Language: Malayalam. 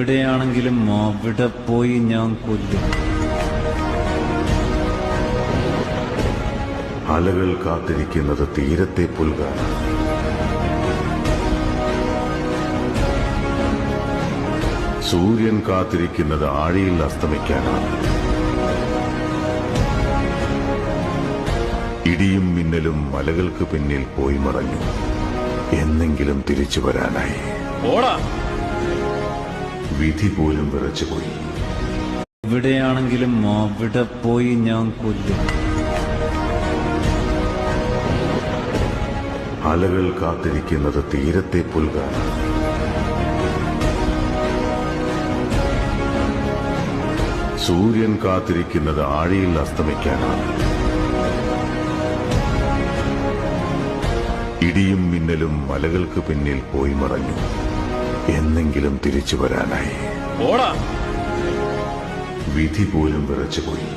എവിടെയാണെങ്കിലും അവിടെ പോയി ഞാൻ കൊല്ലും. അലകൾ കാത്തിരിക്കുന്നത് തീരത്തെ പുൽകാനാണ്. സൂര്യൻ കാത്തിരിക്കുന്നത് ആഴിയിൽ അസ്തമിക്കാനാണ്. ഇടിയും മിന്നലും മലകൾക്ക് പിന്നിൽ പോയി മറഞ്ഞു. എന്നെങ്കിലും തിരിച്ചു വരാനായി. വിധി പോലും വിറച്ചുപോയി. എവിടെയാണെങ്കിലും അവിടെ പോയി ഞാൻ കൊല്ലും. അലകൾ കാത്തിരിക്കുന്നത് തീരത്തെ പുൽകാനാണ്. സൂര്യൻ കാത്തിരിക്കുന്നത് ആഴിയിൽ അസ്തമിക്കാനാണ്. ഇടിയും മിന്നലും മലകൾക്ക് പിന്നിൽ പോയി മറഞ്ഞു. എന്നെങ്കിലും തിരിച്ചു വരാനായി. വിധി പോലും വിറച്ചുപോയി.